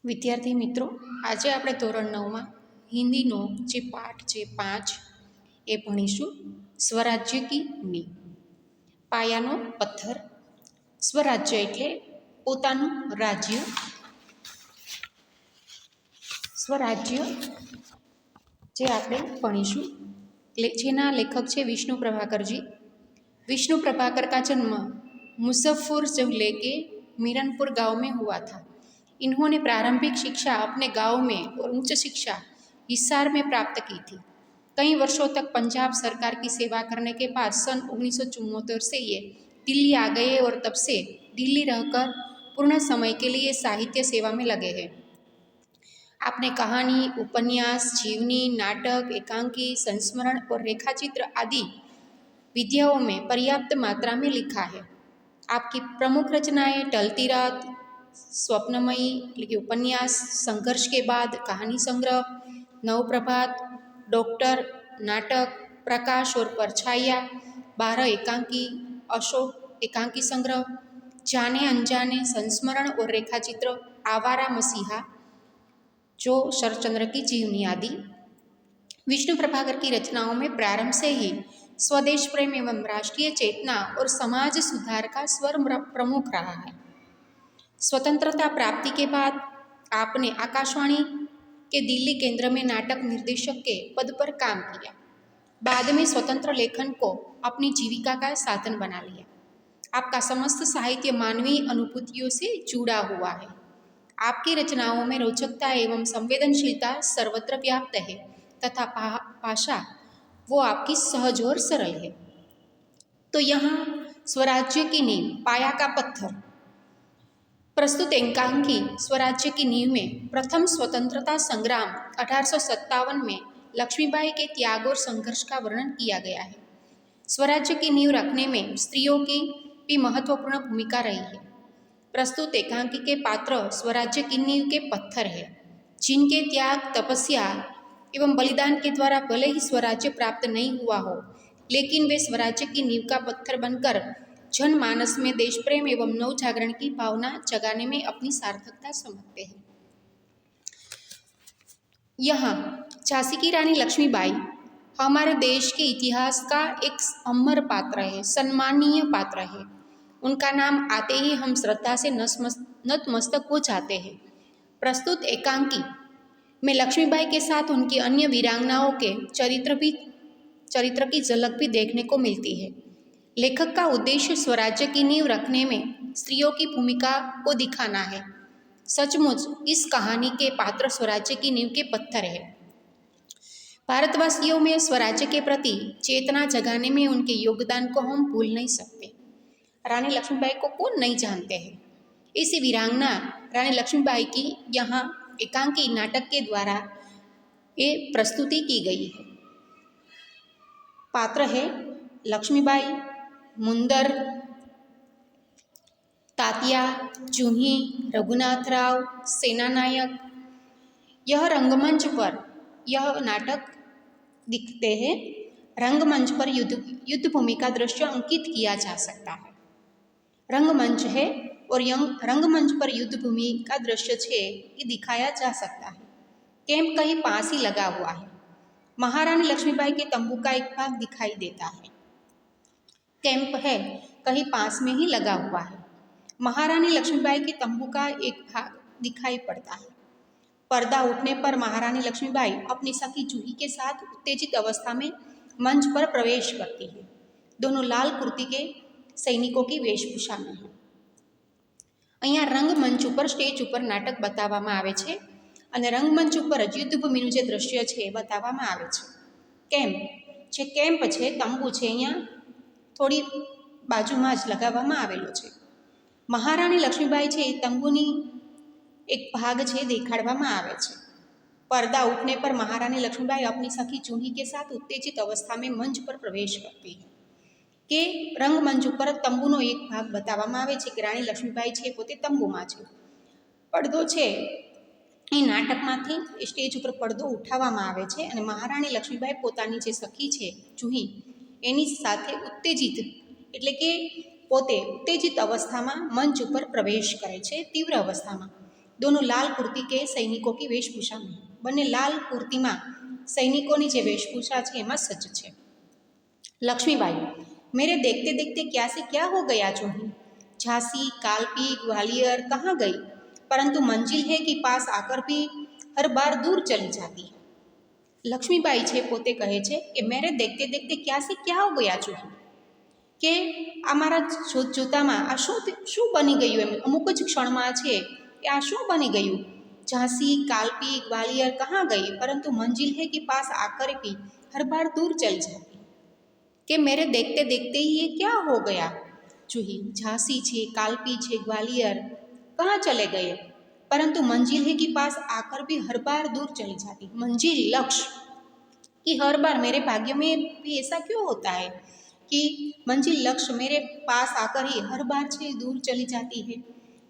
વિદ્યાર્થી મિત્રો, આજે આપણે ધોરણ 9માં હિન્દીનો જે પાઠ છે 5 એ ભણીશું. સ્વરાજ્ય કી નીંવ. પાયાનો પથ્થર. સ્વરાજ્ય એટલે પોતાનું રાજ્ય. સ્વરાજ્ય જે આપણે ભણીશું, જેના લેખક છે विष्णु प्रभाकर जी. विष्णु प्रभाकर का जन्म मुजफ्फर जिले के मीरनपुर गांव में हुआ था. इन्होंने प्रारंभिक शिक्षा अपने गांव में और उच्च शिक्षा हिसार में प्राप्त की थी. कई वर्षों तक पंजाब सरकार की सेवा करने के बाद सन 1974 से ये दिल्ली आ गए और तब से दिल्ली रहकर पूर्ण समय के लिए साहित्य सेवा में लगे हैं. आपने कहानी, उपन्यास, जीवनी, नाटक, एकांकी, संस्मरण और रेखाचित्र आदि विधाओं में पर्याप्त मात्रा में लिखा है. आपकी प्रमुख रचनाएं टलती रात, स्वप्नमयी उपन्यास, संघर्ष के बाद, कहानी संग्रह, नवप्रभात, डॉक्टर, नाटक, प्रकाश और परछाइयाँ, 12 एकांकी, अशोक एकांकी संग्रह, जाने अनजाने, संस्मरण और रेखाचित्र, आवारा मसीहा, जो शरचंद्र की जीवनी आदि. विष्णु प्रभाकर की रचनाओं में प्रारंभ से ही स्वदेश प्रेम एवं राष्ट्रीय चेतना और समाज सुधार का स्वर प्रमुख रहा है. स्वतंत्रता प्राप्ति के बाद आपने आकाशवाणी के दिल्ली केंद्र में नाटक निर्देशक के पद पर काम किया. बाद में स्वतंत्र लेखन को अपनी जीविका का साधन बना लिया. आपका समस्त साहित्य मानवीय अनुभूतियों से जुड़ा हुआ है. आपकी रचनाओं में रोचकता एवं संवेदनशीलता सर्वत्र व्याप्त है तथा भाषा वो आपकी सहज और सरल है. तो यहाँ स्वराज्य की नींव, पाया का पत्थर. प्रस्तुत एकांकी स्वराज्य की नींव में प्रथम स्वतंत्रता संग्राम 1857 में लक्ष्मीबाई के त्याग और संघर्ष का वर्णन किया गया है. स्वराज्य की नींव रखने में स्त्रियों की भी महत्वपूर्ण भूमिका रही है. प्रस्तुत एकांकी के पात्र स्वराज्य की नींव के पत्थर है, जिनके त्याग, तपस्या एवं बलिदान के द्वारा भले ही स्वराज्य प्राप्त नहीं हुआ हो, लेकिन वे स्वराज्य की नींव का पत्थर बनकर जनमानस में देश प्रेम एवं नव जागरण की भावना जगाने में अपनी सार्थकता समझते हैं. यहाँ झांसी की रानी लक्ष्मीबाई हमारे देश के इतिहास का एक अमर पात्र है, सम्मानीय पात्र है. उनका नाम आते ही हम श्रद्धा से नतमस्तक हो जाते हैं. प्रस्तुत एकांकी में लक्ष्मीबाई के साथ उनकी अन्य वीरांगनाओं के चरित्र की झलक भी देखने को मिलती है. लेखक का उद्देश्य स्वराज्य की नींव रखने में स्त्रियों की भूमिका को दिखाना है. सचमुच इस कहानी के पात्र स्वराज्य की नींव के पत्थर है. भारतवासियों में स्वराज्य के प्रति चेतना जगाने में उनके योगदान को हम भूल नहीं सकते. रानी लक्ष्मीबाई को कौन नहीं जानते हैं. इसी वीरांगना रानी लक्ष्मीबाई की यहाँ एकांकी नाटक के द्वारा ये प्रस्तुति की गई है. पात्र है लक्ष्मीबाई, मुंदर, तात्या, जूही, रघुनाथ राव, सेनानायक. यह रंगमंच पर यह नाटक दिखते हैं. रंगमंच पर युद्ध भूमि का दृश्य अंकित किया जा सकता है. रंगमंच है और रंगमंच पर युद्ध भूमि का दृश्य है ये दिखाया जा सकता है. कैंप कहीं पास ही लगा हुआ है. महारानी लक्ष्मीबाई के तंबू का एक भाग दिखाई देता है. कैंप है कहीं पास में ही लगा हुआ है. महारानी लक्ष्मीबाई के तंबू का एक भाग दिखाई पड़ता है. पर्दा उठने पर महारानी लक्ष्मीबाई अपनी सखी जूही के साथ उत्तेजित अवस्था में मंच पर प्रवेश करती है. दोनों लाल कुर्ती के सैनिकों की वेशभूषा में है. અહીંયા રંગમંચ ઉપર સ્ટેજ ઉપર નાટક બતાવવામાં આવે છે અને રંગમંચ ઉપર જ યુદ્ધભૂમિનું જે દૃશ્ય છે એ બતાવવામાં આવે છે. કેમ્પ છે, તંબુ છે, અહીંયા થોડી બાજુમાં જ લગાવવામાં આવેલો છે. મહારાણી લક્ષ્મીબાઈ છે એ તંબુની એક ભાગ છે દેખાડવામાં આવે છે. पर्दा उठने पर महारानी लक्ष्मीबाई अपनी सखी जूही के साथ उत्तेजित अवस्था में मंच पर प्रवेश करती है. કે રંગમંચ ઉપર તંબુનો એક ભાગ બતાવવામાં આવે છે કે રાણી લક્ષ્મીબાઈ છે પોતે તંબુમાં છે. પડદો છે એ નાટકમાંથી સ્ટેજ ઉપર પડદો ઉઠાવવામાં આવે છે અને મહારાણી લક્ષ્મીબાઈ પોતાની જે સખી છે જૂહી એની સાથે ઉત્તેજિત એટલે કે પોતે ઉત્તેજિત અવસ્થામાં મંચ ઉપર પ્રવેશ કરે છે, તીવ્ર અવસ્થામાં. दोनों लाल कुर्ती के सैनिकों की वेशभूषा में, બંને લાલ કુર્તીમાં સૈનિકોની જે વેશભૂષા છે એમાં સજ્જ છે. लक्ष्मीबाई, मेरे देखते देखते क्या से क्या हो गया चूही, झांसी कालपी ग्वालियर कहाँ गई, परंतु मंजिल है कि पास आकर भी हर बार दूर चली जाती है. લક્ષ્મીબાઈ છે પોતે કહે છે કે મેરે દેખતે દેખતે ક્યાં સે ક્યાં હો ગયા ચૂહી, કે આ મારા જોતામાં આ શું બની ગયું એમ અમુક જ ક્ષણમાં છે કે આ શું બની ગયું. झांसी कालपी ग्वालियर कहाँ गई परंतु मंजिल है कि पास आकर भी हर बार दूर चल जाती, कि मेरे देखते देखते ही ये क्या हो गया चूही, झांसी છે कालपी છે ग्वालियर कहाँ चले गए परंतु मंजिल है कि पास आकर भी हर बार दूर चली जाती. मंजिल लक्ष्य कि हर बार मेरे भाग्य में भी ऐसा क्यों होता है कि मंजिल लक्ष्य मेरे पास आकर ही हर बार से दूर चली जाती है.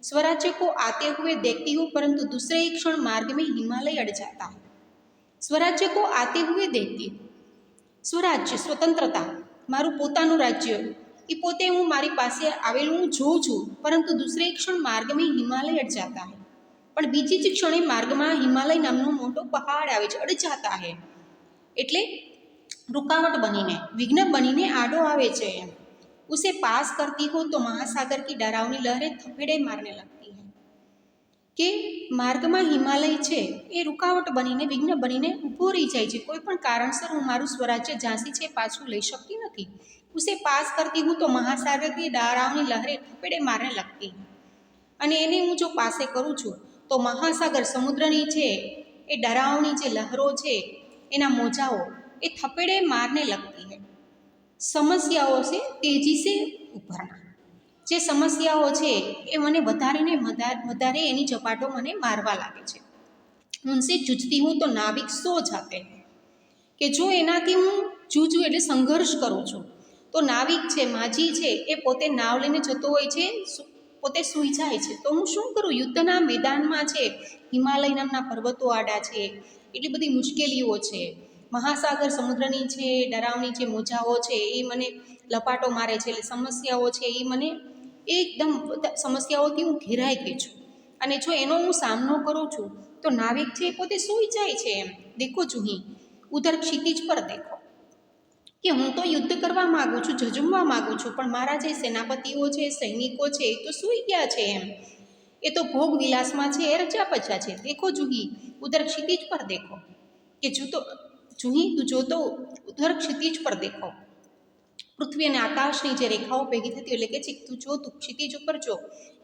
स्वराज्य को आते हुए देखती हूँ परंतु दूसरे एक क्षण मार्ग में हिमालय अड़ जाता है. स्वराज्य को आते हुए देखती हूँ, स्वराज्य स्वतंत्रता મારું પોતાનું રાજ્ય એ પોતે હું મારી પાસે આવેલું હું જોઉં છું, પરંતુ દૂસરે ક્ષણ માર્ગમાં હિમાલય અડ જાતા હૈ, પણ બીજી જ ક્ષણે માર્ગમાં હિમાલય નામનો મોટો પહાડ આવે છે, અડ જાતા હૈ એટલે रुकावट बनीने विघ्न बनीने आडो आवे छे. उसे पास करती हो तो महासागर की डरावनी लहरें थपेड़े मारने लगती है, કે માર્ગમાં હિમાલય છે એ રૂકાવટ બનીને વિઘ્ન બનીને ઊભો રહી જાય છે. કોઈ પણ કારણસર હું મારું સ્વરાજ્ય ઝાંસી છે પાછું લઈ શકતી નથી. ઉસે પાસ કરતી હું તો મહાસાગર કી ડારાવની લહેરે થપેડે મારને લગતી, અને એને હું જો પાસે કરું છું તો મહાસાગર સમુદ્રની છે એ ડરાવની જે લહેરો છે એના મોજાઓ એ થપેડે મારને લગતી है. સમસ્યાઓ છે તેજી સે ઉભરના, જે સમસ્યાઓ છે એ મને વધારે એની ઝપાટો મને મારવા લાગે છે. ઉનસે જૂજતી હું તો નાવિક સો જાતે, કે જો એનાથી હું જૂજું એટલે સંઘર્ષ કરું છું તો નાવિક છે માજી છે એ પોતે નાવ લઈને જતો હોય છે, પોતે સૂઈ જાય છે. તો હું શું કરું, યુદ્ધના મેદાનમાં છે હિમાલય નામના પર્વતો આડા છે, એટલી બધી મુશ્કેલીઓ છે, મહાસાગર સમુદ્રની છે ડરાવની જે મોજાઓ છે એ મને લપાટો મારે છે, એટલે સમસ્યાઓ છે એ મને એકદમ સમસ્યાઓથી હું ઘેરાઈ ગઈ છું. અને જો એનો હું સામનો કરું છું તો નાવિક છે એ પોતે સૂઈ જાય છે. એમ દેખો ચૂહી ઉધર ક્ષિતિજ પર દેખો, કે હું તો યુદ્ધ કરવા માગું છું, ઝઝુમવા માગું છું, પણ મારા જે સેનાપતિઓ છે સૈનિકો છે એ તો સૂઈ ગયા છે. એમ એ તો ભોગ વિલાસમાં છે, એ રજા પચા છે. દેખો જુહી ઉધર ક્ષિતિજ પર દેખો, કે જુહી તું જો તો ઉધર ક્ષિતિજ પર દેખો. પૃથ્વી અને આકાશની જે રેખાઓ ભેગી થતી એટલે કે છે તું જો તું ક્ષિતિજ ઉપર જો,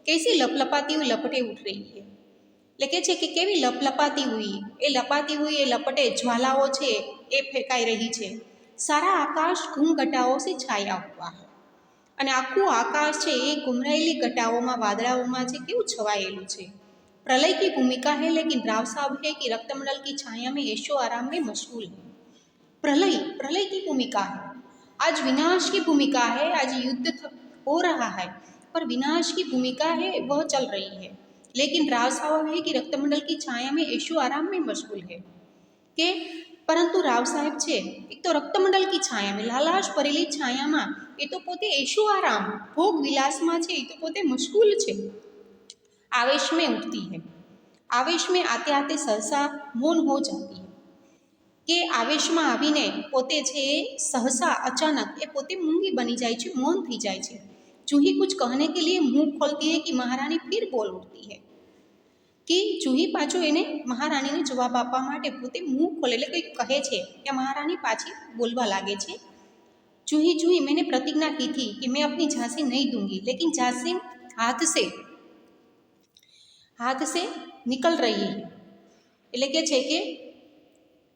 कैसी लपलपाती हुई लपटे उठ रही है, એટલે કે છે કે કેવી લપલપાતી હુઈ એ લપટે જ્વાલાઓ છે એ ફેંકાઈ રહી છે. સારા આકાશ ઘૂમ ઘટાઓ સે છાયા હુઆ है, અને આખું આકાશ છે એ ઘુમરાયેલી ઘટાઓમાં વાદળાઓમાં છે કેવું છવાયેલું છે. प्रलय की भूमिका है लेकिन राव साहब है कि रक्तमंडल की छाया में ऐशो आराम में मशगूल है. प्रलय की भूमिका है, आज विनाश की भूमिका है, आज युद्ध हो रहा है पर विनाश की भूमिका है वह चल रही है, लेकिन राव साहब है कि रक्तमंडल की छाया में ऐशो आराम में मशगूल है. કે પરંતુ રાવ સાહેબ છે એક તો રક્તમંડલ કી છાયામાં લાલાશ ભરેલી છાયામાં એ તો પોતે ऐशो आराम ભોગ વિલાસમાં છે એ તો પોતે મશગુલ છે. आवेश में उठती है, आवेश में आते आते सहसा मौन हो जाती है, કે આવેશમાં આવીને પોતે છે એ સહસા અચાનક એ પોતે મૂંગી બની જાય છે, મૌન થઈ જાય છે. जूही कुछ कहने के लिए मुंह खोलती है कि महारानी फिर बोल उठती है, कि जूही पाछो એને મહારાણીને જવાબ આપવા માટે પોતે મુંહ ખોલે એટલે કંઈક કહે છે કે મહારાણી પાછી બોલવા લાગે છે. जूही मैंने प्रतिज्ञा की थी कि मैं अपनी झांसी नहीं दूंगी, लेकिन झांसी हाथ से निकल रही है. એટલે કે છે કે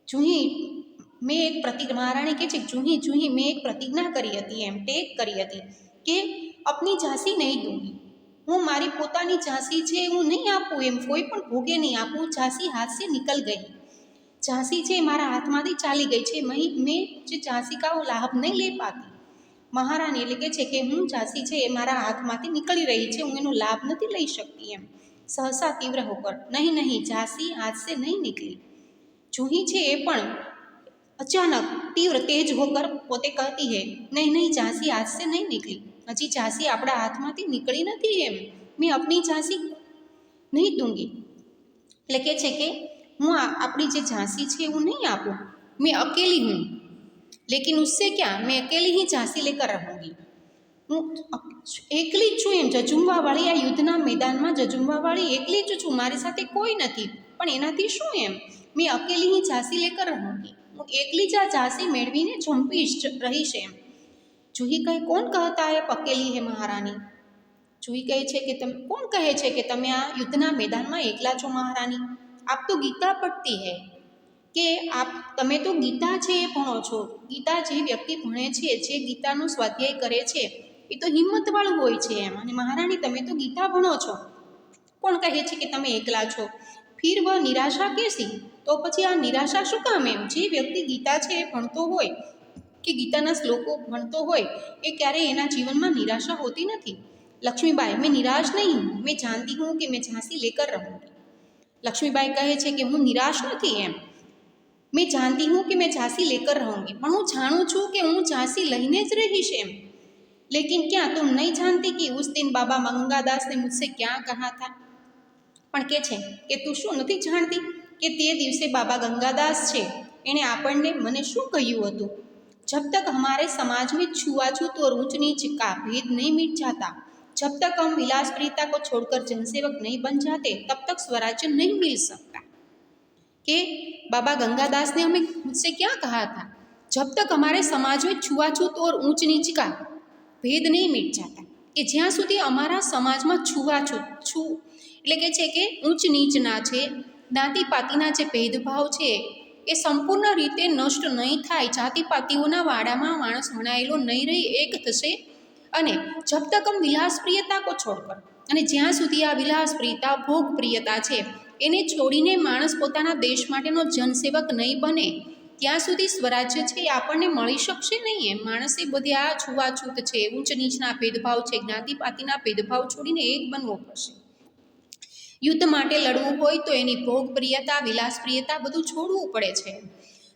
जूही મેં એક મહારાણી કહે છે जूही મેં એક પ્રતિજ્ઞા કરી હતી, એમ ટેક કરી હતી કે अपनी झांसी नहीं दूंगी, હું મારી પોતાની ઝાંસી છે હું નહીં આપું, એમ કોઈ પણ ભોગે નહીં આપું. ઝાંસી હાથ સે નિકલ ગઈ, ઝાંસી છે મારા હાથમાંથી ચાલી ગઈ છે, મેં જે ઝાંસી કા લાભ નહીં લે પાતી. મહારાણી એટલે કે છે કે હું ઝાંસી છે એ મારા હાથમાંથી નીકળી રહી છે, હું એનો લાભ નથી લઈ શકતી. એમ सहसा तीव्र होकर नहीं झांसी हाथ से नहीं निकली. जूही છે એ પણ अचानक तीव्र तेज होकर પોતે कहती है नहीं झांसी हाथ से नहीं निकली, હજી ઝાંસી આપણા હાથમાંથી નીકળી નથી. એમ મેં अपनी झांसी नहीं दूंगी, એટલે કે છે કે હું આપણી જે ઝાંસી છે હું નહીં આપું, मैं अकेली हूँ, लेकिन उससे क्या, मैं अकेली ही झांसी लेकर रहूँगी। હું એકલી જ છું એમ, જજુમવાવાળી આ યુદ્ધના મેદાનમાં જજુમવાવાળી એકલી જ છું, મારી સાથે કોઈ નથી, પણ એનાથી શું એમ, મેં અકેલી ही झांसी लेकर रहूँगी, હું એકલી જ આ ઝાંસી મેળવીને ઝંપીશ રહીશ એમ। જુહી કહે કોણ કહેતા હે અકેલી હે મહારાની, જુહી કહે છે કે તમે કોણ કહે છે કે તમે આ યુદ્ધના મેદાનમાં એકલા છો મહારાની, આપ તો ગીતા પઢતી હે, કે તમે તો ગીતા છે એ ભણો છો, ગીતા જે વ્યક્તિ ભણે છે, જે ગીતાનો સ્વાધ્યાય કરે છે એ તો હિંમતવાળું હોય છે એમ, અને મહારાણી તમે તો ગીતા ભણો છો, કોણ કહે છે કે તમે એકલા છો। ફિર વહ નિરાશા કેસી, તો પછી આ નિરાશા શું કામ એમ, જે વ્યક્તિ ગીતા છે એ ભણતો હોય કે ગીતાના શ્લોકો ભણતો હોય એ ક્યારેય એના જીવનમાં નિરાશા હોતી નથી। લક્ષ્મીબાઈ મેં નિરાશ નહીં હું, મેં જાનતી હું કે મેં ઝાંસી લેકર રહુંગી। લક્ષ્મીબાઈ કહે છે કે હું નિરાશ નથી એમ, मैं जानती हूँ कि मैं झांसी लेकर रहूँगी, પણ હું જાણું છું કે હું ઝાંસી લઈને જ રહીશ એમ। लेकिन क्या तुम नहीं जानती कि उस दिन बाबा गंगादास ने मुझसे क्या कहा था, પણ કે છે કે તું શું નથી જાણતી કે તે દિવસે બાબા ગંગાદાસ છે એણે આપણને મને શું કહ્યું હતું, जब तक हमारे समाज में छुआछूत और ऊंच नीच का भेद नहीं मिट जाता, जब तक हम विलासप्रियता को छोड़कर जनसेवक नहीं बन जाते, तब तक स्वराज्य नहीं मिल सकता। कि बाबा गंगादास ने हमें मुझसे क्या कहा था, जब तक हमारे समाज में छुआछूत और ऊंच नीच का भेद नहीं मिट जाता, કે જ્યાં સુધી અમારા સમાજમાં છૂવાછૂત એટલે કે છે કે ઊંચ નીચના છે, જ્ઞાતિપાતિના જે ભેદભાવ છે એ સંપૂર્ણ રીતે નષ્ટ નહીં થાય, જાતિપાતિઓના વાડામાં માણસ વણાયેલો નહીં રહી, એક થશે। અને જબ તક હમ વિલાસપ્રિયતા કો છોડકર, અને જ્યાં સુધી આ વિલાસપ્રિયતા ભોગપ્રિયતા છે એને છોડીને માણસ પોતાના દેશ માટેનો જનસેવક નહીં બને, ત્યાં સુધી સ્વરાજ્ય છે એ આપણને મળી શકશે નહીં એમ। માણસે બધે આ છૂવાછૂત છે, ઊંચ નીચના ભેદભાવ છે, જ્ઞાતિપાતિના ભેદભાવ છોડીને એક બનવો પડશે। યુદ્ધ માટે લડવું હોય તો એની ભોગપ્રિયતા, વિલાસપ્રિયતા બધું છોડવું પડે છે,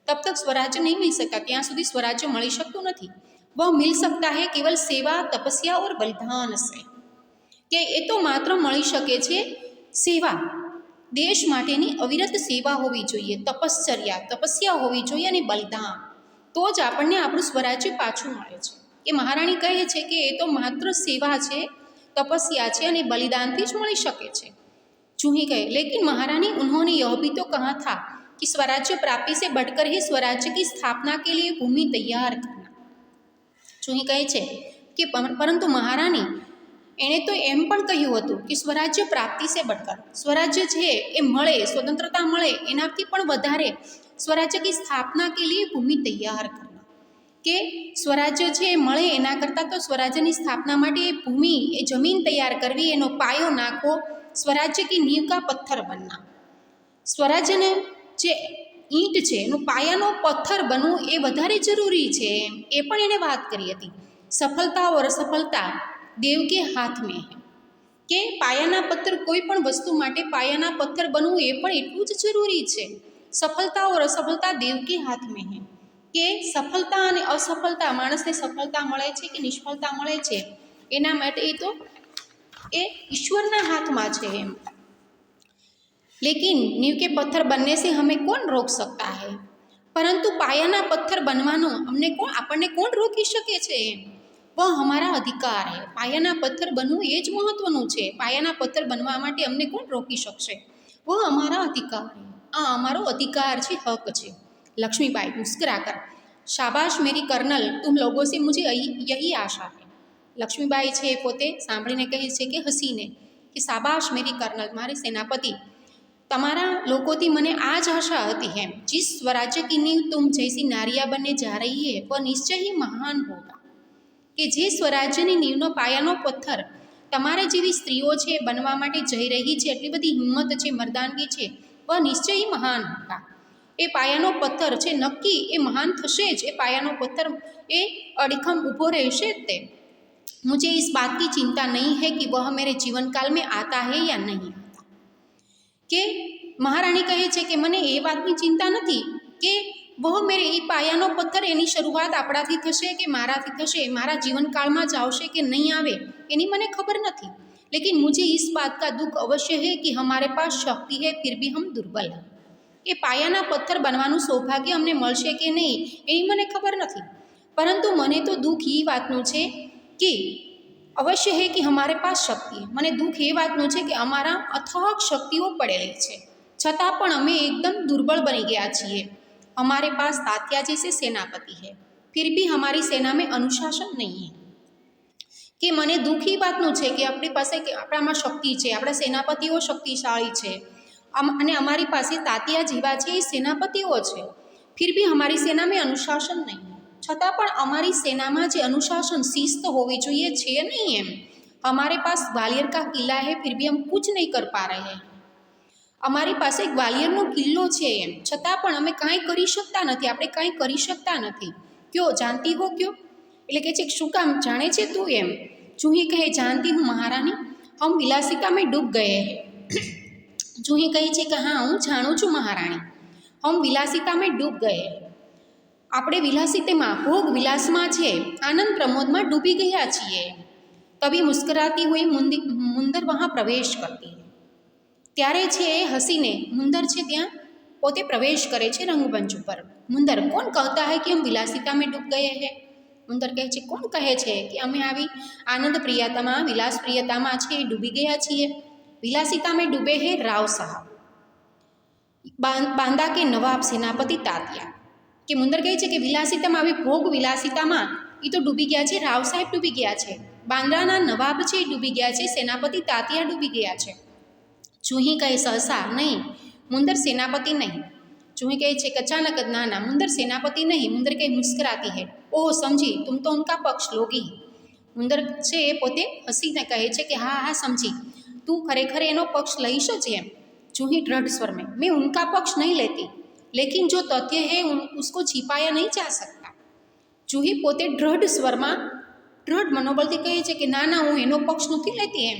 તબ તક સ્વરાજ્ય નહીં મિલ શકતા, ત્યાં સુધી સ્વરાજ્ય મળી શકતું નથી। વહ મિલ सकता है केवल सेवा तपस्या और बलिदान से, કે એ તો માત્ર મળી શકે છે સેવા, દેશ માટેની અવિરત સેવા હોવી જોઈએ, તપસ્યા હોવી જોઈએ અને બલિદાન, તો જ આપણને આપણું સ્વરાજ્ય પાછું મળે છે। કે મહારાણી કહે છે કે એ તો માત્ર સેવા છે, તપસ્યા છે અને બલિદાનથી જ મળી શકે છે। जूही कहे लेकिन महारानी उन्होंने यह भी तो कहा था कि स्वराज्य प्राप्ति से बढ़कर ही स्वराज्य की स्थापना के लिए भूमि तैयार करना। जूही कहे છે કે પરંતુ મહારાણી એણે તો એમ પણ કહ્યું હતું કે સ્વરાજ્ય પ્રાપ્તિ સે બઢકર, સ્વરાજ્ય છે એ મળે, સ્વતંત્રતા મળે એનાથી પણ વધારે સ્વરાજ્ય કી સ્થાપના કે લીએ ભૂમિ તૈયાર કરના, કે સ્વરાજ્ય છે એ મળે એના કરતાં તો સ્વરાજ્યની સ્થાપના માટે એ ભૂમિ, એ જમીન તૈયાર કરવી, એનો પાયો નાખવો, સ્વરાજ્ય કી નીંવ કા પથ્થર બનના, સ્વરાજ્યને જે ઈંટ છે એનું પાયાનો પથ્થર બનવું એ વધારે જરૂરી છે એ પણ એણે વાત કરી હતી। સફળતા ઓર અસફળતા દેવ કે હાથ મેં હૈ, કે પાયાના પથ્થર, કોઈ પણ વસ્તુ માટે પાયાના પથ્થર બનવું એ પણ એટલું જ જરૂરી છે। સફળતા ઓર અસફળતા દેવ કે હાથ મેં હૈ, કે સફળતા અને અસફળતા, માણસને સફળતા મળે છે કે નિષ્ફળતા મળે છે એના માટે એ તો એ ઈશ્વરના હાથમાં છે એમ। लेकिन नींव के पत्थर बनने से हमें कौन रोक सकता है, પરંતુ પાયાના પથ્થર બનવાનો આપણને કોણ રોકી શકે છે, વહ હમારા અધિકાર હૈ, પાયાના પથ્થર બનવું એ જ મહત્વનું છે, પાયાના પથ્થર બનવા માટે અમને કોણ રોકી શકશે, વહ હમારા અધિકાર હૈ, આ અમારો અધિકાર છે, હક છે। લક્ષ્મીબાઈ મુસ્કરાકર શાબાશ મેરી કર્નલ, તુમ લોગો સે મુझे यही आशा है, લક્ષ્મીબાઈ છે એ પોતે સાંભળીને કહે છે કે હસીને કે શાબાશ મેરી કર્નલ, મારી સેનાપતિ, તમારા લોકોથી મને આ જ આશા હતી એમ। जिस स्वराज्य की नींव तुम जैसी नारियां बनने जा रही है वह निश्चय ही महान होगा, કે જે સ્વરાજ્યની નીંવનો પાયાનો પથ્થર તમારે જેવી સ્ત્રીઓ છે બનવા માટે જઈ રહી છે, એટલી બધી હિંમત છે, મર્દાનગી છે, વહ નિશ્ચય ही महान होगा, એ પાયાનો પથ્થર છે નક્કી એ મહાન થશે જ, એ પાયાનો પથ્થર એ અડીખમ ઊભો રહેશે જ તે। मुझे इस बात की चिंता नहीं है कि वह मेरे जीवन काल में आता है या नहीं आता, કે મહારાણી કહે છે કે મને એ વાતની ચિંતા નથી કે વહ મેરે એ પાયાનો પથ્થર એની શરૂઆત આપણાથી થશે કે મારાથી થશે, મારા જીવનકાળમાં જ આવશે કે નહીં આવે એની મને ખબર નથી। लेकिन मुझे इस बात का दुख अवश्य है कि हमारे पास शक्ति है फिर भी हम दुर्बल हैं। એ પાયાના પથ્થર બનવાનું સૌભાગ્ય અમને મળશે કે નહીં એની મને ખબર નથી, પરંતુ મને તો દુઃખ એ વાતનું છે કે અવશ્ય હે કે હમારે પાસ શક્તિ, મને દુઃખ એ વાતનું છે કે અમારા અથાગ શક્તિઓ પડેલી છે, છતાં પણ અમે એકદમ દુર્બળ બની ગયા છીએ। हमारे पास तात्या जैसे सेनापति है फिर भी हमारी सेना में अनुशासन नहीं है। કે મને દુઃખ એ વાતનું છે કે આપણી પાસે કે આપણામાં શક્તિ છે, આપણા સેનાપતિઓ શક્તિશાળી છે અને અમારી પાસે તાતિયા જેવા છે એ સેનાપતિઓ છે, ફિર ભી હમારી સેના મેં અનુશાસન નહીં, છતાં પણ અમારી સેનામાં જે અનુશાસન શિસ્ત હોવી જોઈએ છે નહીં એમ। हमारे पास ग्वालियर का किला है फिर भी हम कुछ नहीं कर पा रहे हैं। અમારી પાસે ગ્વાલિયરનો કિલ્લો છે એમ છતાં પણ અમે કાંઈ કરી શકતા નથી, આપણે કાંઈ કરી શકતા નથી। ક્યો જાનતી હો ક્યો, એટલે કે છે શું કામ જાણે છે તું એમ। જૂહી કહે જાનતી હું મહારાણી, હમ વિલાસિતા મેં ડૂબ ગયે હે। જૂહી કહે છે કે હા હું જાણું છું મહારાણી, હમ વિલાસિતા મેં ડૂબ ગયે, આપણે વિલાસિતામાં ભોગ વિલાસમાં છે આનંદ પ્રમોદમાં ડૂબી ગયા છીએ। તभी મુસ્કરાતી હુઈ મુંદર વહાં પ્રવેશ કરતી, ત્યારે છે એ હસીને મુંદર છે ત્યાં પોતે પ્રવેશ કરે છે રંગમંચ ઉપર। મુંદર કોણ કહેતા હૈ કે હમ વિલાસિતા મેં ડૂબ ગયે હૈ, મુંદર કહે છે કોણ કહે છે કે અમે આવી આનંદ પ્રિયતામાં વિલાસ પ્રિયતામાં છે એ ડૂબી ગયા છીએ। વિલાસિતા મેં ડૂબે હે રાવ સાહબ, બાંદા કે નવાબ સેનાપતિ તાત્યા, કે મુંદર કહે છે કે વિલાસિતામાં આવી ભોગ વિલાસિતામાં એ તો ડૂબી ગયા છે, રાવ સાહેબ ડૂબી ગયા છે, બાંદ્રાના નવાબ છે એ ડૂબી ગયા છે, સેનાપતિ તાત્યા ડૂબી ગયા છે। જૂહી કહે સહસા નહીં, મુંદર સેનાપતિ નહીં। जूही कहे छे कि अचानक ना ना मुंदर सेनापति नहीं, मुंदर कहीं मुस्कुराती है, ओह समझी तुम तो उनका पक्ष लोगी। मुंदर छे पोते हसीने कहे छे कि हाँ हाँ समझी, तू खरेखर एनो पक्ष लईश ज एम। जूही दृढ़ स्वर में मैं उनका पक्ष नहीं लेती, लेकिन जो तथ्य है उसको छिपाया नहीं जा सकता। जूही पोते दृढ़ स्वर में दृढ़ मनोबल थी कहे छे कि ना ना हूँ एनो पक्ष नहीं लेती एम,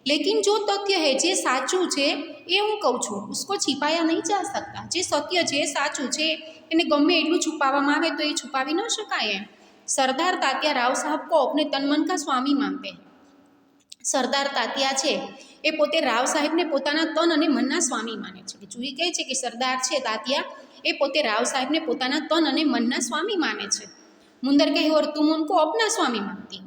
लेकिन जो तथ्य है जे साचू है ये हूँ कहूँ छूँ उसको छिपाया नहीं जा सकता। जे सत्य है साचू है એને ગમે એટલું છુપાવવામાં આવે તો એ છુપાવી ન શકાય એમ। સરદાર તાત્યા રાવ સાहब को अपने तन मन का स्वामी मानते हैं। સરદાર તાત્યા છે એ પોતે રાવ સાહેબને પોતાના તન અને મનના સ્વામી માને છે। જૂહી કહે છે કે સરદાર છે તાત્યા એ પોતે રાવ સાહેબને પોતાના તન અને મનના સ્વામી માને છે। મુંદર કહે और तुम उनको अपना स्वामी मानती।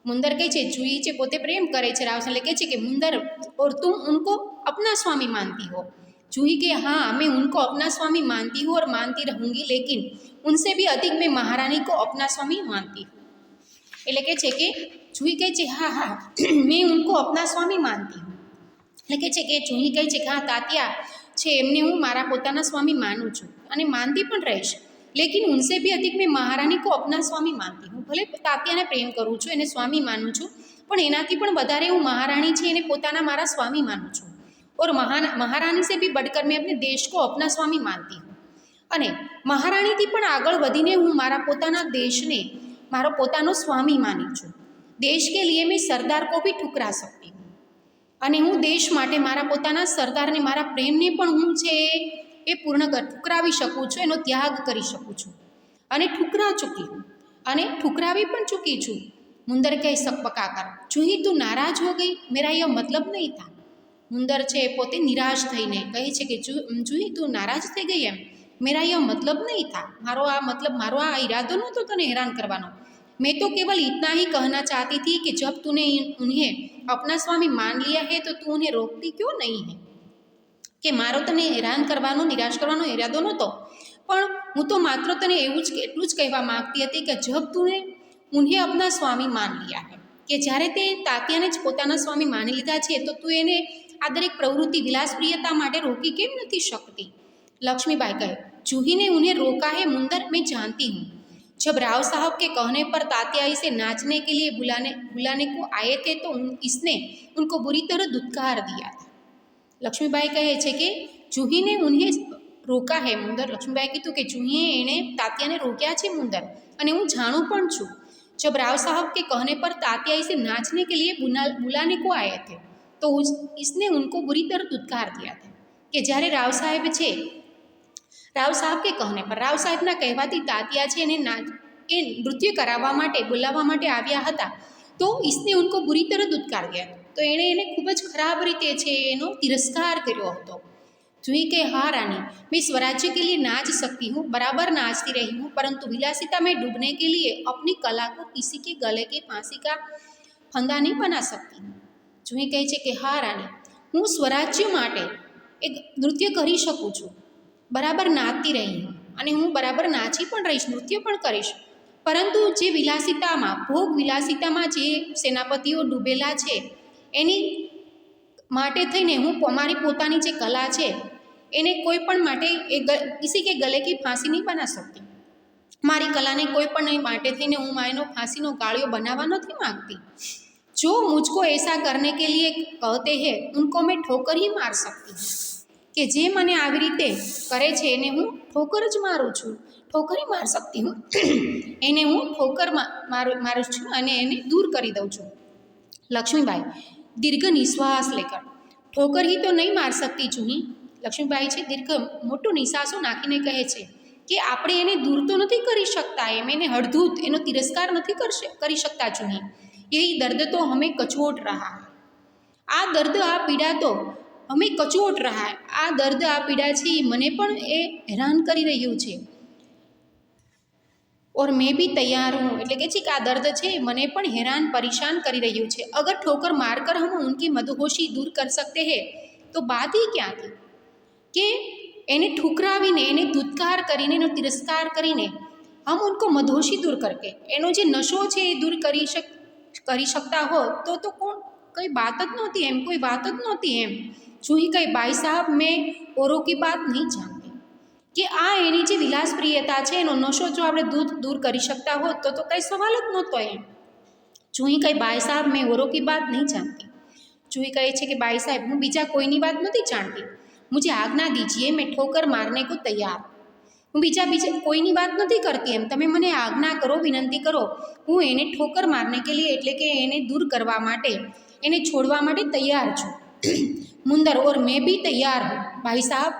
मुंदर कहे छे जूही चे पोते प्रेम करे छे राव साहेब कहे छे कि मुंदर और तुम उनको अपना स्वामी मानती हो। जूही के हाँ मैं उनको अपना स्वामी मानती हूँ और मानती रहूँगी, लेकिन उनसे भी अधिक मैं महारानी को अपना स्वामी मानती हूँ। એટલે કહે છે કે જૂહી કહે છે હા હા मैं उनको अपना स्वामी मानती हूँ, એટલે કહે છે કે જૂહી કહે છે કે હા તાત્યા છે એમને હું મારા પોતાના સ્વામી માનું છું અને માનતી પણ રહીશ, लेकिन उनसे भी अधिक मैं महारानी को अपना स्वामी मानती हूँ। भले तात्याने प्रेम करूँ छूँ, एने स्वामी मानूँ छूँ, पण एनाथी पण वधारे हूँ महारानी छे एने पोताना मारा स्वामी मानूँ छूँ। और महारानी से भी बढ़कर मैं अपने देश को अपना स्वामी मानती हूँ। अने महारानीथी पण आगळ वधीने हूँ मारा पोताना देशने मारो पोतानो स्वामी मानी छूँ। देश के लिए मैं सरदार को भी ठुकरा सकती हूँ अने हूँ देश माटे मारा पोताना सरदारने मारा प्रेमने पण हूँ छे એ પૂર્ણ ઠુકરાવી શકું છું, એનો ત્યાગ કરી શકું છું અને ઠુકરા ચૂકી હું અને ઠુકરાવી પણ ચૂકી છું। મુંદર કહે સકપકાકર જૂહી તું નારાજ હો ગઈ, મેરા યહ મતલબ નહીં था। મુંદર છે પોતે નિરાશ થઈને કહે છે કે જૂહી તું નારાજ થઈ ગઈ એમ, મેરા યહ મતલબ નહીં था, મારો આ ઈરાદો નહોતો તને હેરાન કરવાનો। मैं तो केवल इतना ही कहना चाहती थी कि जब तूने उन्हें अपना स्वामी मान लिया है तो तू उन्हें रोकती क्यों नहीं है। કે મારો તને હેરાન કરવાનો નિરાશ કરવાનો ઈરાદો નહોતો, પણ હું તો માત્ર તને એટલું જ કહેવા માગતી હતી કે જબ તુને ઉન્હે અપના સ્વામી માન લિયા હે, કે જ્યારે તે તાત્યાને જ પોતાના સ્વામી માની લીધા છે તો તું એને આ દરેક પ્રવૃત્તિ વિલાસપ્રિયતા માટે રોકી કેમ નથી શકતી। લક્ષ્મીબાઈ કહે जूही ने उन्हें रोका है मुंदर मैं जानती हूँ। जब राव साहब के कहने पर तात्या इसे नाचने के लिए बुलाने को आए थे तो इसने उनको बुरी तरह दुत्कार दिया था। लक्ष्मीबाई कहे छे कि जूही ने उन्हें रोका है मुंदर, लक्ष्मीबाई कीधुं कि जूहीए एने तात्याने रोक्या छे मुंदर अने हूँ जाणुं पण छूं। जब राव साहब के कहने पर तात्या इसे नाचने के लिए बुलाने को आए थे तो इसने उनको बुरी तरह दुत्कार दिया था। कि જ્યારે રાવ સાહેબ છે રાવ સાહેબ કે कहने पर રાવ સાહેબના કહેવાથી તાત્યા છે એને નૃત્ય કરાવવા માટે બોલાવવા માટે આવ્યા હતા तो इसने उनको बुरी तरह दुत्कार दिया। તો એણે એને ખૂબ જ ખરાબ રીતે છે એનો તિરસ્કાર કર્યો હતો। जूही के हाँ रानी, मैं स्वराज्य के लिए नाच सकती हूँ, बराबर नाचती रही हूँ, परंतु विलासिता में डूबने के लिए अपनी कला को किसी के गले की फांसी का फंदा नहीं बना सकती। जूही કહે છે કે હા રાણી, હું સ્વરાજ્ય માટે એક નૃત્ય કરી શકું છું, બરાબર નાચતી રહી હું અને હું બરાબર નાચી પણ રહીશ, નૃત્ય પણ કરીશ, પરંતુ જે વિલાસિતામાં ભોગ વિલાસિતામાં જે સેનાપતિઓ ડૂબેલા છે એની માટે થઈને હું મારી પોતાની જે કલા છે એને કોઈ પણ માટે કિસી કે ગલે કી ફાંસી નહીં બના सकती। મારી કલાને કોઈ પણ માટે થઈને હું એનો ફાંસીનો ગાળિયો બનાવવા નથી માગતી। जो मुझको ऐसा करने के लिए कहते हैं उनको मैं ठोकर ही मार सकती हूँ, કે જે મને આવી રીતે કરે છે એને હું ઠોકર જ મારું છું, ઠોકર ही मार सकती हूँ એને હું ઠોકર મારું છું અને એને દૂર કરી દઉં છું। લક્ષ્મીબાઈ દીર્ઘ નિશ્વાસ લેકર, ઠોકર ही तो नहीं मार सकती जूही। લક્ષ્મીબાઈ છે દીર્ઘ મોટો નિશ્વાસો નાખીને કહે છે કે આપણે એને દૂર તો નથી કરી શકતા, એમ એને હળધૂત એનો તિરસ્કાર નથી કરી શકતા જૂही। यही दर्द तो हमें कचोट रहा है, आ दर्द आ पीड़ा तो हमें कचोट रहा है, आ दर्द आ पीड़ा છે મને પણ એ હેરાન કરી રહ્યું છે। और मैं भी तैयार हूँ, એટલે કે છે કે આ દર્દ છે મને પણ હેરાન પરેશાન કરી રહ્યું છે। अगर ठोकर मारकर हम उनकी मदहोशी दूर कर सकते हैं तो बात ही क्या थी, કે એને ઠુકરાવીને એને ધૂતકાર કરીને એનો તિરસ્કાર કરીને हम उनको मदहोशी दूर करके એનો જે નશો છે એ દૂર કરી શકતા હો તો કોણ કઈ बात જ નહોતી એમ, કોઈ વાત જ નહોતી એમ। જૂહી કહે ભાઈ સાहब मैं औरों की बात नहीं जानती, કે આ એની જે વિલાસપ્રિયતા છે એનો નશો જો આપણે દૂર કરી શકતા હોત તો કંઈ સવાલ જ નહોતો એમ। જૂહી કહે ભાઈ સાहब मैं औरों की बात नहीं जानती, જૂહી કહે છે કે ભાઈ સાહેબ હું બીજા કોઈની વાત નથી જાણતી, मुझे आज्ञा दीजिए मैं ठोकर मारने को तैयार, હું બીજા કોઈની વાત નથી કરતી એમ, તમે મને આજ્ઞા કરો, વિનંતી કરો, હું એને ઠોકર મારને કે લીએ એટલે કે એને દૂર કરવા માટે એને છોડવા માટે તૈયાર છું। મુંદર ઓર મેં ભી તૈયાર હું ભાઈ સાहब,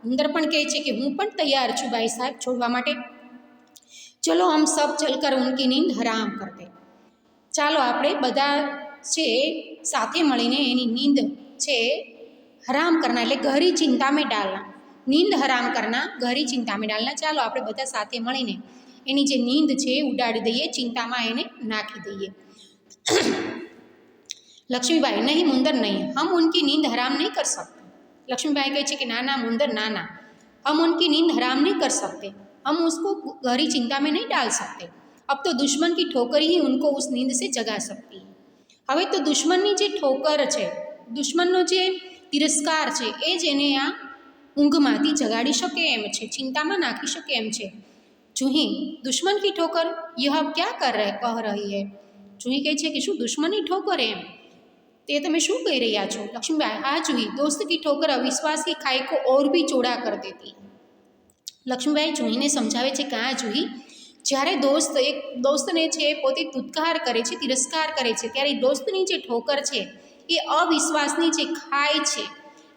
મુંદર પણ કહે છે કે હું પણ તૈયાર છું ભાઈ સાહેબ છોડવા માટે। ચલો હમ સબ ચલકર ઉનકી નીંદ હરામ કર દે, ચાલો આપણે બધા છે સાથે મળીને એની નીંદ છે હરામ કરના એટલે ગહરી ચિંતા મેં ડાલના, નીંદ હરામ કરના ગહરી ચિંતા મેં ડાલના, ચાલો આપણે બધા સાથે મળીને એની જે નીંદ છે એ ઉડાડી દઈએ, ચિંતામાં એને નાખી દઈએ। લક્ષ્મીબાઈ નહીં મુંદર નહીં, હમ ઉનકી નીંદ હરામ નહીં કર सकते, લક્ષ્મીબાઈ કહે છે કે ના ના મુંદર ના ના, हम उनकी नींद हराम नहीं कर सकते, हम उसको गहरी चिंता में नहीं डाल सकते, अब तो दुश्मन की ठोकर ही उनको उस नींद से जगा सकती है। હવે તો દુશ્મનની જે ઠોકર છે, દુશ્મનનો જે તિરસ્કાર છે એ જ એને આ ઊંઘમાંથી જગાડી શકે એમ છે, ચિંતામાં નાખી શકે એમ છે। જૂહી દુશ્મન કી ઠોકર યહ ક્યાં કહ રહી હૈ, જૂહી કહે છે કે શું દુશ્મનની ઠોકર એમ, તે તમે શું કહી રહ્યા છો। લક્ષ્મીબાઈ હા જૂહી, દોસ્ત કી ઠોકર અવિશ્વાસ की खाई को और भी चौड़ा कर देती। લક્ષ્મીબાઈ જૂહીને સમજાવે છે કે હા જૂહી, જ્યારે એક દોસ્તને છે પોતે ધૂતકાર કરે છે, તિરસ્કાર કરે છે, ત્યારે દોસ્તની જે ઠોકર છે એ અવિશ્વાસની જે ખાઈ છે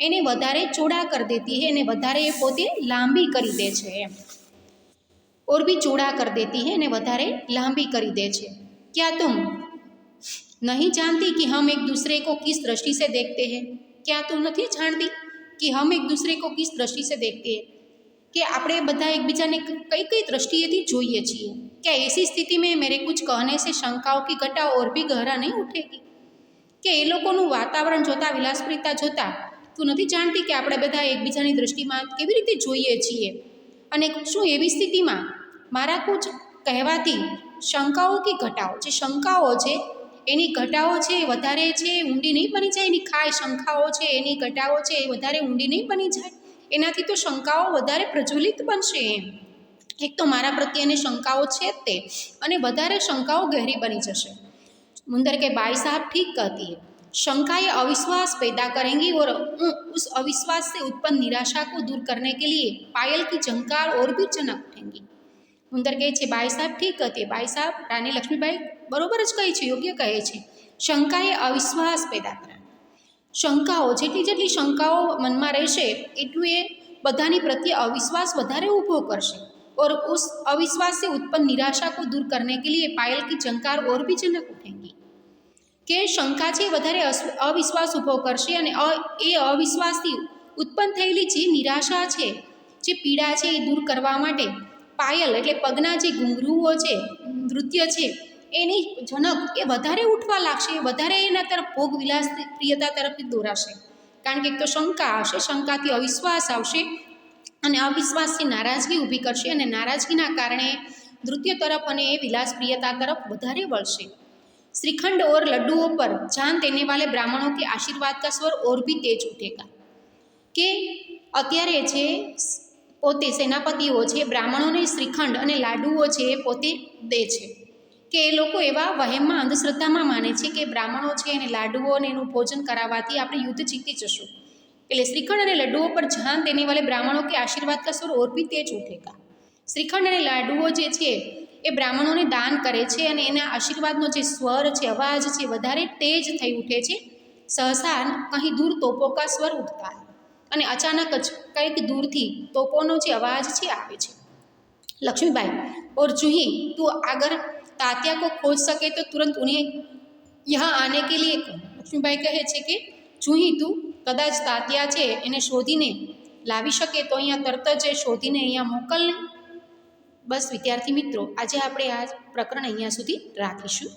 એને વધારે ચોડા કરી દેતી હે, એને વધારે એ પોતે લાંબી કરી દે છે એમ, ઓર ભી ચોડા કર દેતી હે, એને વધારે લાંબી કરી દે છે। क्या तुम नहीं जानती कि हम एक दूसरे को किस दृष्टि से देखते हैं, क्या तुम નથી જાણતી कि हम एक दूसरे को किस दृष्टि से देखते हैं, कि આપણે બધા એકબીજાને કઈ કઈ દૃષ્ટિએથી જોઈએ છીએ। क्या ऐसी स्थिति में मेरे कुछ कहने से शंकाओं की घटा और भी गहरा नहीं उठेगी, કે એ લોકોનું વાતાવરણ જોતાં, વિલાસપ્રિયતા જોતાં તું નથી જાણતી કે આપણે બધા એકબીજાની દૃષ્ટિમાં કેવી રીતે જોઈએ છીએ, અને શું એવી સ્થિતિમાં મારા કુછ કહેવાથી શંકાઓ કે ઘટાઓ, જે શંકાઓ છે એની ઘટાઓ છે એ વધારે છે ઊંડી નહીં બની જાય, એની ખાય શંકાઓ છે એની ઘટાઓ છે એ વધારે ઊંડી નહીં બની જાય, એનાથી તો શંકાઓ વધારે પ્રજ્વલિત બનશે એમ। એક તો મારા પ્રત્યેની શંકાઓ છે જ તે, અને વધારે શંકાઓ ગહેરી બની જશે। मुंदर के भाई साहब ठीक कहती है, शंकाएं अविश्वास पैदा करेंगी और उस अविश्वास से उत्पन्न निराशा को दूर करने के लिए पायल की झंकार और भी चमक उठेंगी। मुंदर કહે છે ભાઈ સાહેબ ઠીક હતી, ભાઈ સાહેબ રાણી લક્ષ્મીબાઈ બરોબર જ કહે છે, યોગ્ય કહે છે। શંકાએ અવિશ્વાસ પેદા કરે, શંકાઓ જેટલી શંકાઓ મનમાં રહેશે એટલું એ બધાની પ્રત્યે અવિશ્વાસ વધારે ઊભો કરશે, और उस अविश्वास से उत्पन्न निराशा को दूर करने के लिए पायल की झंकार और भी चमक उठेंगी। કે શંકા છે એ વધારે અવિશ્વાસ ઊભો કરશે અને એ અવિશ્વાસથી ઉત્પન્ન થયેલી જે નિરાશા છે, જે પીડા છે એ દૂર કરવા માટે પાયલ એટલે પગના જે ઘૂંઘરૂઓ છે, નૃત્ય છે, એની જનક એ વધારે ઉઠવા લાગશે, એ વધારે એના તરફ ભોગ વિલાસ પ્રિયતા તરફથી દોરાશે. કારણ કે એક તો શંકા આવશે, શંકાથી અવિશ્વાસ આવશે અને અવિશ્વાસથી નારાજગી ઊભી કરશે અને નારાજગીના કારણે નૃત્ય તરફ અને એ વિલાસ પ્રિયતા તરફ વધારે વળશે. श्रीखंड और लड्डुओं पर जान देने वाले ब्राह्मणों के आशीर्वाद का स्वर और भी तेज उठेगा. કે અત્યારે છે પોતે સેનાપતિઓ છે બ્રાહ્મણોને શ્રીખંડ અને લાડુઓ છે એ પોતે દે છે, કે એ લોકો એવા વહેમમાં અંધશ્રદ્ધામાં માને છે કે બ્રાહ્મણો છે અને લાડુઓ અને એનું ભોજન કરાવવાથી આપણે યુદ્ધ જીતી જશું. એટલે શ્રીખંડ અને લડ્ડુઓ પર જાન દેને વાલે બ્રાહ્મણો કે આશીર્વાદ કા સ્વર ઓર ભી તેજ ઉઠેગા. શ્રીખંડ અને લાડુઓ જે છે એ બ્રાહ્મણોને દાન કરે છે અને એના આશીર્વાદનો જે સ્વર છે, અવાજ છે, વધારે તેજ થઈ ઉઠે છે. સહસા કहीं દૂર તોપો કા સ્વર ઉઠતા હૈ, અને અચાનક જ કંઈક દૂરથી તોપોનો જે અવાજ છે આવે છે. લક્ષ્મીબાઈ ઓર જુહી તું અગર તાત્યા કો ખોજ શકે તો તુરંત ઉन्हें यहाँ आने के लिए કહો. લક્ષ્મીબાઈ કહે છે કે જુહી તું કદાચ તાત્યા છે એને શોધીને લાવી શકે તો અહીંયા તરત જ શોધીને અહીંયા મોકલને. બસ વિદ્યાર્થી મિત્રો, આજે આપણે આ પ્રકરણ અહીંયા સુધી રાખીશું.